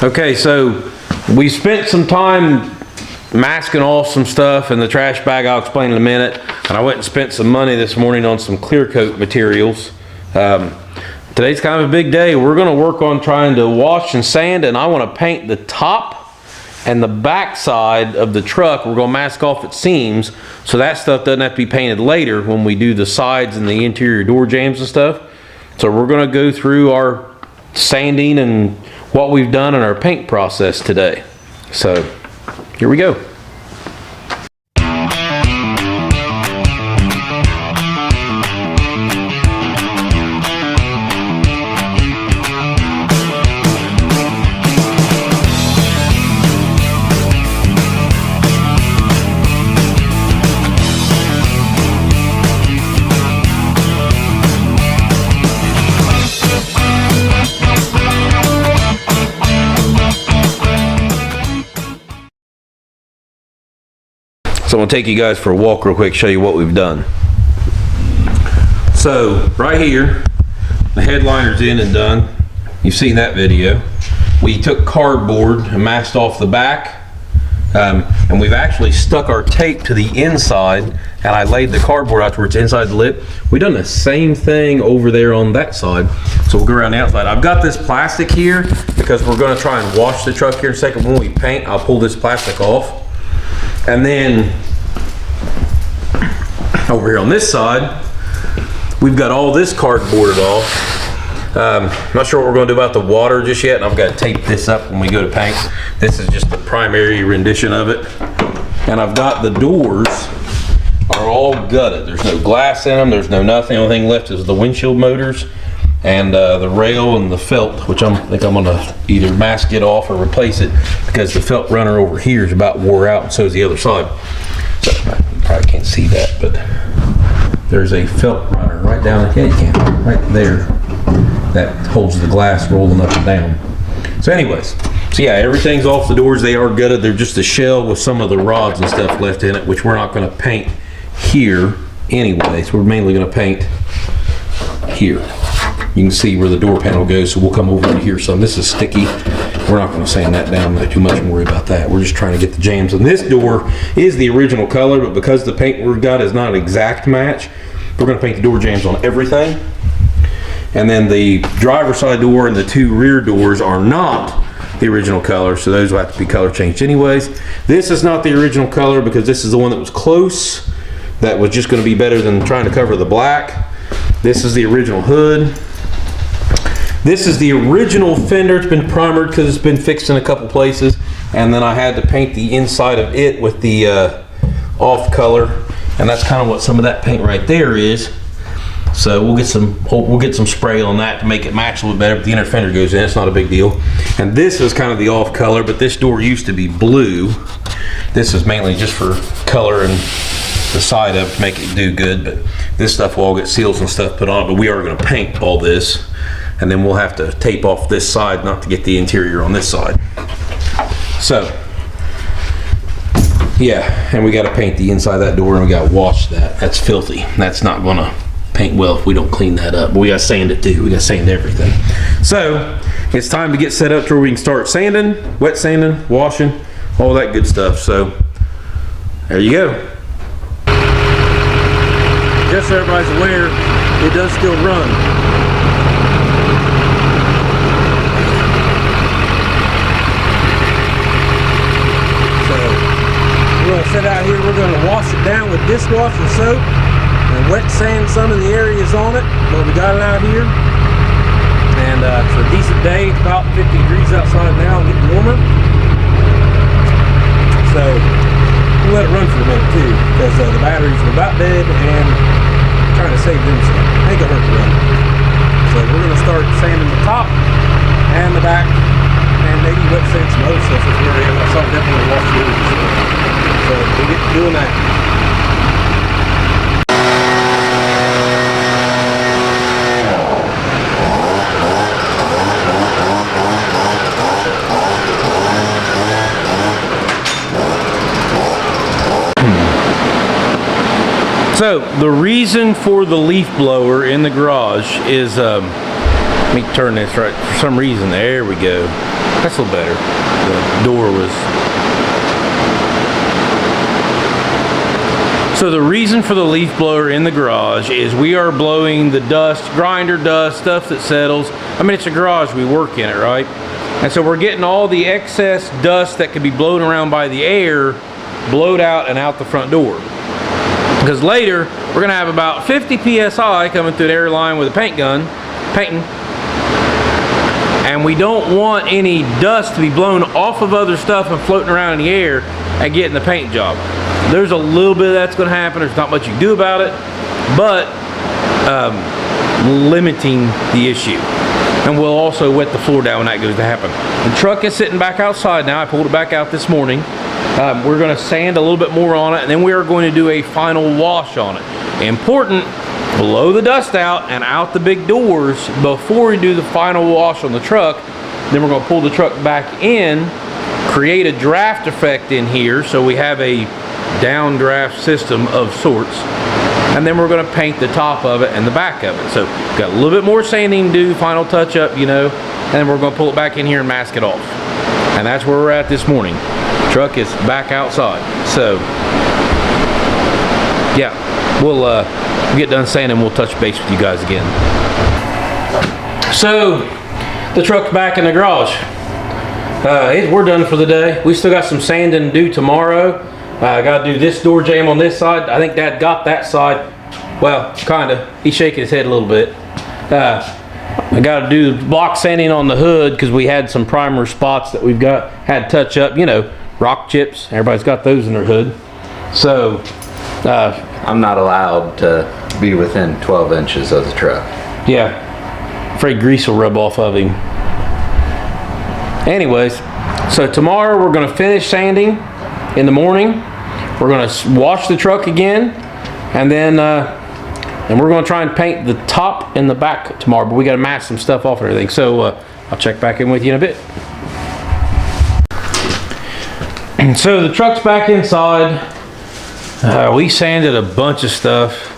Okay, so we spent some time masking off some stuff in the trash bag. I'll explain in a minute. And I went and spent some money this morning on some clear coat materials. Today's kind of a big day. We're going to work on trying to wash and sand, and I want to paint the top and the back side of the truck. We're going to mask off its seams so that stuff doesn't have to be painted later when we do the sides and the interior door jambs and stuff. So we're going to go through our sanding and what we've done in our paint process today. So here we go. So I'm gonna take you guys for a walk real quick, show you what we've done. So right here, the headliner's in and done. You've seen that video. We took cardboard and masked off the back, and we've actually stuck our tape to the inside, and I laid the cardboard out towards inside the lip. We've done the same thing over there on that side. So we'll go around the outside. I've got this plastic here because we're gonna try and wash the truck here in a second. When we paint, I'll pull this plastic off. And then over here on this side, we've got all this cardboarded off. Not sure what we're going to do about the water just yet, and I've got to tape this up when we go to paint. This is just the primary rendition of it. And I've got the doors are all gutted. There's no glass in them. There's no nothing. The only thing left is the windshield motors and the rail and the felt, which I think I'm going to either mask it off or replace it because the felt runner over here is about wore out, and so is the other side. So you probably can't see that, but there's a felt runner right down the right there that holds the glass rolling up and down. So anyways, so yeah, everything's off the doors. They are gutted. They're just a shell with some of the rods and stuff left in it, which we're not going to paint here anyway. So we're mainly going to paint here. You can see where the door panel goes, so we'll come over to here some. This is sticky. We're not going to sand that down too much and worry about that. We're just trying to get the jambs. And this door is the original color, but because the paint we've got is not an exact match, we're going to paint the door jambs on everything. And then the driver's side door and the two rear doors are not the original color, so those will have to be color changed anyways. This is not the original color because this is the one that was close. That was just going to be better than trying to cover the black. This is the original hood. This is the original fender. It's been primered because it's been fixed in a couple places, and then I had to paint the inside of it with the off color, and that's kind of what some of that paint right there is. So we'll get some spray on that to make it match a little better, but the inner fender goes in. It's not a big deal. And this is kind of the off color, but this door used to be blue. This is mainly just for color and the side up to make it do good, but this stuff will all get seals and stuff put on, but we are going to paint all this. And then we'll have to tape off this side not to get the interior on this side. So yeah, and we got to paint the inside of that door, and we got to wash that. That's filthy. That's not going to paint well if we don't clean that up. But we got to sand it too. We got to sand everything. So it's time to get set up to where we can start sanding, wet sanding, washing, all that good stuff. So there you go. Just so everybody's aware, it does still run. We're going to sit out here, we're going to wash it down with dishwashing soap and wet sand some of the areas on it, but we got it out here. And it's a decent day. It's about 50 degrees outside now and getting warmer. So we'll let it run for a minute too, because the batteries are about dead and I'm trying to save them some. Ain't gonna hurt to run. So we're going to start sanding the top and the back and maybe wet sand some other stuff if we're in. I saw definitely wash the areas. So we'll get to doing that. So the reason for the leaf blower in the garage is, let me turn this right, for some reason, there we go. That's a little better. The door was... So the reason for the leaf blower in the garage is we are blowing the dust, grinder dust, stuff that settles. I mean, it's a garage, we work in it, right? And so we're getting all the excess dust that could be blown around by the air, blowed out and out the front door. Because later, we're gonna have about 50 PSI coming through the air line with a paint gun, painting. And we don't want any dust to be blown off of other stuff and floating around in the air and getting the paint job. There's a little bit of that's going to happen. There's not much you can do about it, but limiting the issue. And we'll also wet the floor down when that goes to happen. The truck is sitting back outside now. I pulled it back out this morning. We're going to sand a little bit more on it, and then we are going to do a final wash on it. Important, blow the dust out and out the big doors before we do the final wash on the truck. Then we're going to pull the truck back in, create a draft effect in here so we have a downdraft system of sorts, and then we're going to paint the top of it and the back of it. So got a little bit more sanding to do, final touch up, you know, and then we're going to pull it back in here and mask it off. And that's where we're at this morning. Truck is back outside. So yeah, we'll get done sanding, we'll touch base with you guys again. So the truck's back in the garage. We're done for the day. We still got some sanding to do tomorrow. I got to do this door jamb on this side. I think Dad got that side. Well, kind of. He's shaking his head a little bit. I got to do block sanding on the hood because we had some primer spots that we've got had touch up. You know, rock chips. Everybody's got those in their hood. So I'm not allowed to be within 12 inches of the truck. Yeah, afraid grease will rub off of him. Anyways, so tomorrow we're going to finish sanding in the morning. We're going to wash the truck again, and then we're going to try and paint the top and the back tomorrow, but we got to mask some stuff off and everything. So I'll check back in with you in a bit. And so the truck's back inside. We sanded a bunch of stuff.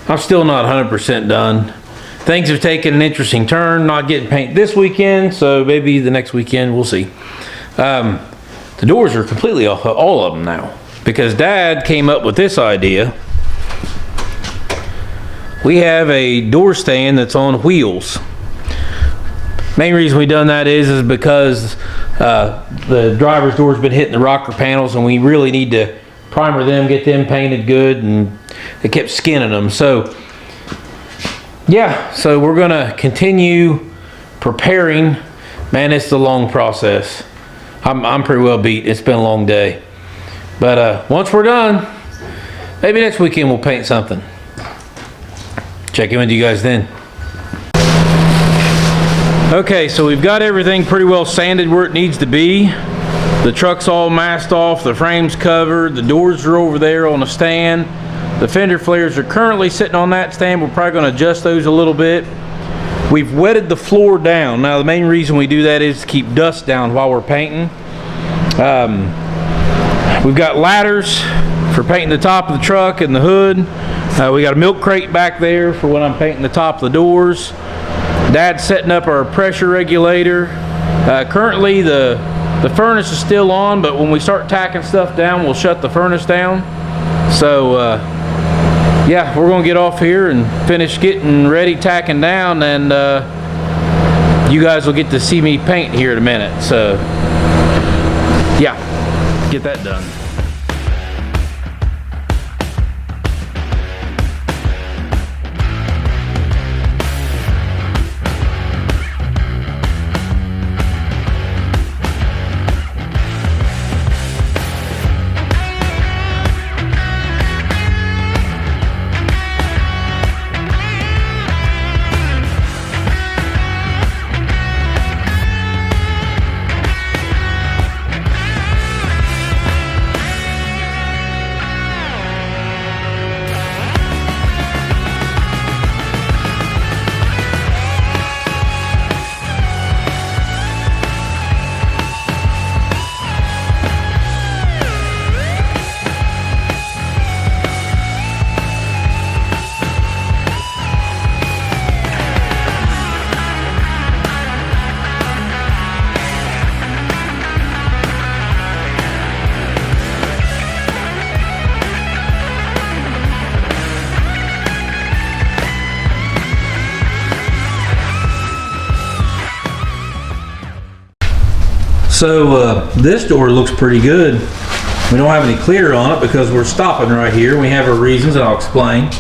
I'm still not 100% done. Things have taken an interesting turn, not getting paint this weekend, so maybe the next weekend, we'll see. The doors are completely off, all of them now, because Dad came up with this idea. We have a door stand that's on wheels. Main reason we done that is because the driver's door's been hitting the rocker panels, and we really need to primer them, get them painted good, and they kept skinning them. So yeah, so we're gonna continue preparing. Man, it's a long process. I'm pretty well beat. It's been a long day. But once we're done, maybe next weekend we'll paint something. Check in with you guys then. Okay, so we've got everything pretty well sanded where it needs to be. The truck's all masked off, the frame's covered, the doors are over there on the stand. The fender flares are currently sitting on that stand. We're probably going to adjust those a little bit. We've wetted the floor down. Now the main reason we do that is to keep dust down while we're painting. We've got ladders for painting the top of the truck and the hood. We got a milk crate back there for when I'm painting the top of the doors. Dad's setting up our pressure regulator. Currently the furnace is still on, but when we start tacking stuff down, we'll shut the furnace down. So yeah, we're gonna get off here and finish getting ready, tacking down, and you guys will get to see me paint here in a minute. So yeah, get that done. So this door looks pretty good. We don't have any clear on it because we're stopping right here. We have our reasons, and I'll explain.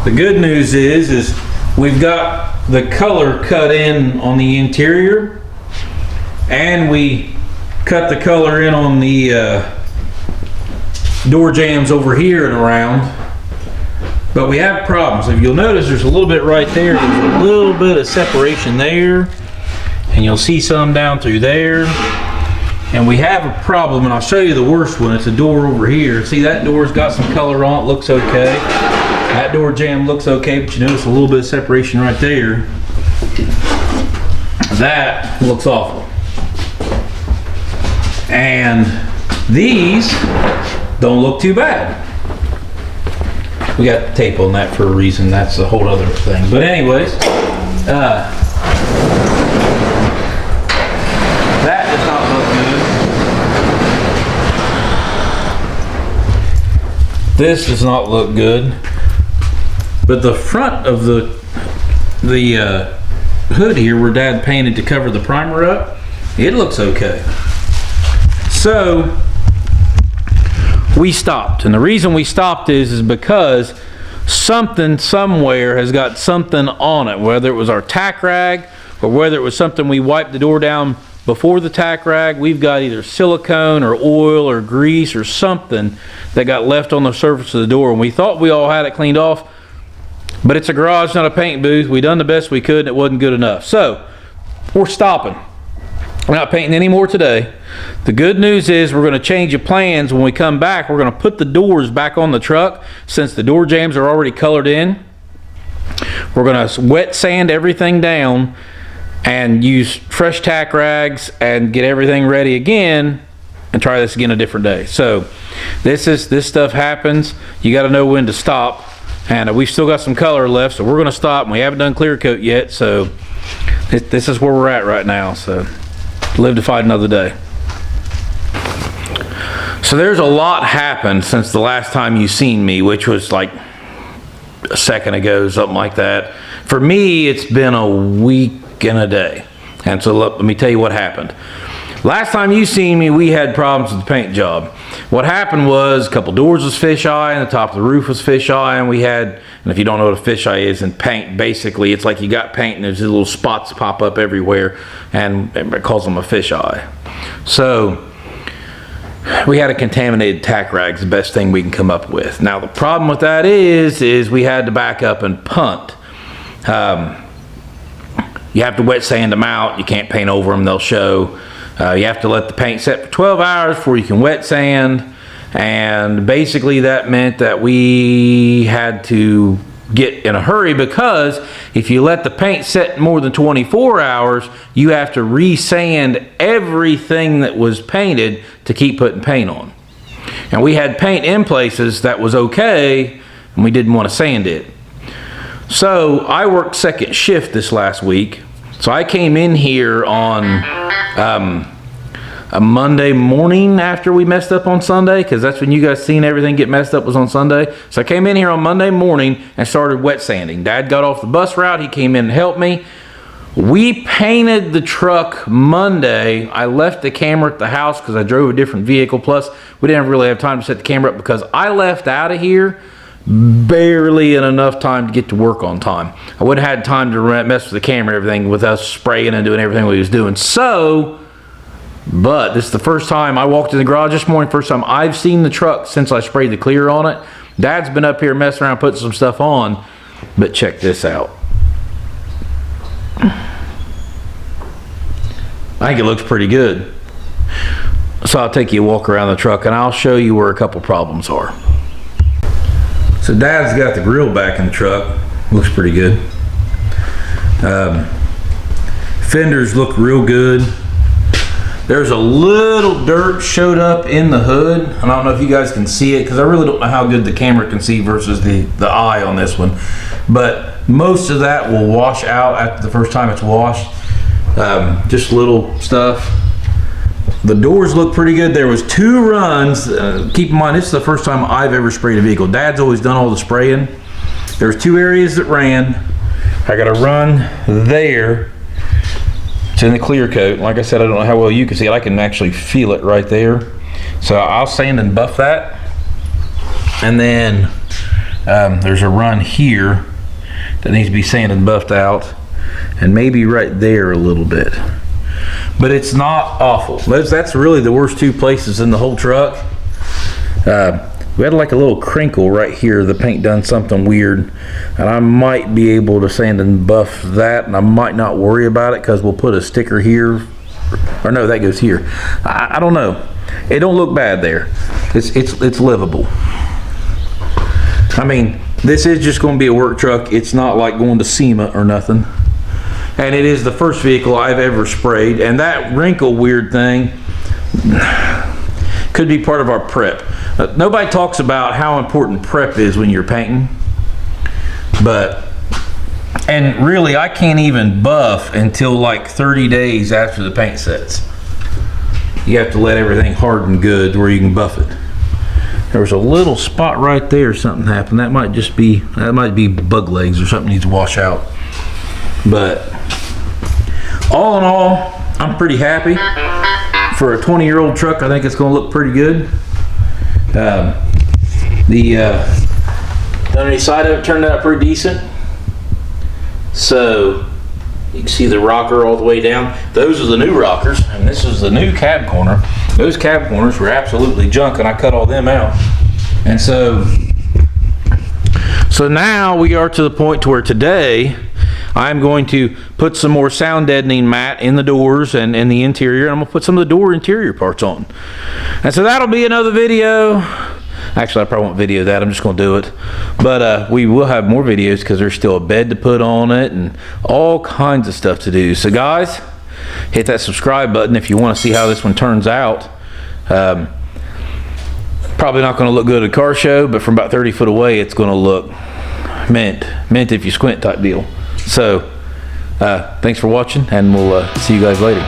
The good news is we've got the color cut in on the interior, and we cut the color in on the door jambs over here and around. But we have problems. If you'll notice, there's a little bit right there. There's a little bit of separation there, and you'll see some down through there. And we have a problem, and I'll show you the worst one. It's a door over here. See, that door's got some color on it, looks okay. That door jamb looks okay, but you notice a little bit of separation right there. That looks awful. And these don't look too bad. We got tape on that for a reason. That's a whole other thing. But anyways, that does not look good. This does not look good. But the front of the hood here, where Dad painted to cover the primer up, it looks okay. So we stopped, and the reason we stopped is because something somewhere has got something on it, whether it was our tack rag or whether it was something we wiped the door down before the tack rag. We've got either silicone or oil or grease or something that got left on the surface of the door, and we thought we all had it cleaned off, but it's a garage, not a paint booth. We done the best we could, and it wasn't good enough. So we're stopping. We're not painting anymore today. The good news is we're going to change the plans. When we come back, we're going to put the doors back on the truck. Since the door jambs are already colored in, we're going to wet sand everything down and use fresh tack rags and get everything ready again and try this again a different day. So this stuff happens. You got to know when to stop, and we've still got some color left, so we're going to stop, and we haven't done clear coat yet. So this is where we're at right now. So live to fight another day. So there's a lot happened since the last time you seen me, which was like a second ago, something like that. For me, it's been a week and a day. And so let me tell you what happened. Last time you seen me, we had problems with the paint job. What happened was a couple doors was fisheye, and the top of the roof was fisheye, and we had, and if you don't know what a fisheye is in paint, basically it's like you got paint and there's these little spots pop up everywhere, and it calls them a fisheye. So we had a contaminated tack rag, the best thing we can come up with. Now the problem with that is we had to back up and punt. You have to wet sand them out. You can't paint over them, they'll show. You have to let the paint set for 12 hours before you can wet sand, and basically that meant that we had to get in a hurry, because if you let the paint set more than 24 hours, you have to re-sand everything that was painted to keep putting paint on. And we had paint in places that was okay, and we didn't want to sand it. So I worked second shift this last week. So I came in here on a Monday morning after we messed up on Sunday, because that's when you guys seen everything get messed up, was on Sunday. So I came in here on Monday morning and started wet sanding. Dad got off the bus route. He came in and helped me. We painted the truck Monday. I left the camera at the house because I drove a different vehicle. Plus, we didn't really have time to set the camera up because I left out of here barely in enough time to get to work on time. I wouldn't have had time to mess with the camera and everything with us spraying and doing everything we was doing. So, but this is the first time I walked in the garage this morning, first time I've seen the truck since I sprayed the clear on it. Dad's been up here messing around putting some stuff on, but check this out. I think it looks pretty good. So I'll take you a walk around the truck and I'll show you where a couple problems are. So Dad's got the grill back in the truck. Looks pretty good. Fenders look real good. There's a little dirt showed up in the hood. I don't know if you guys can see it because I really don't know how good the camera can see versus the eye on this one. But most of that will wash out after the first time it's washed. Just little stuff. The doors look pretty good. There was 2 runs. Keep in mind, this is the first time I've ever sprayed a vehicle. Dad's always done all the spraying. There's 2 areas that ran. I got a run there, It's in the clear coat. Like I said, I don't know how well you can see it. I can actually feel it right there. So I'll sand and buff that. And then there's a run here that needs to be sanded and buffed out. And maybe right there a little bit. But it's not awful. That's really the worst two places in the whole truck. We had like a little crinkle right here. The paint done something weird. And I might be able to sand and buff that. And I might not worry about it because we'll put a sticker here. Or no, that goes here. I don't know. It don't look bad there. It's livable. I mean, this is just going to be a work truck. It's not like going to SEMA or nothing. And it is the first vehicle I've ever sprayed. And that wrinkle weird thing could be part of our prep. Nobody talks about how important prep is when you're painting. And really, I can't even buff until like 30 days after the paint sets. You have to let everything harden good where you can buff it. There was a little spot right there, something happened. That might be bug legs or something needs to wash out. But all in all, I'm pretty happy. For a 20-year-old truck, I think it's going to look pretty good. The underneath side of it turned out pretty decent. So you can see the rocker all the way down. Those are the new rockers, and this is the new cab corner. Those cab corners were absolutely junk, and I cut all them out. And so now we are to the point to where today I'm going to put some more sound deadening mat in the doors and in the interior. And I'm gonna put some of the door interior parts on. And so that'll be another video. Actually, I probably won't video that. I'm just gonna do it. But we will have more videos because there's still a bed to put on it and all kinds of stuff to do. So guys, hit that subscribe button if you want to see how this one turns out. Probably not going to look good at a car show, but from about 30 foot away, it's going to look mint if you squint type deal. So thanks for watching, and we'll see you guys later.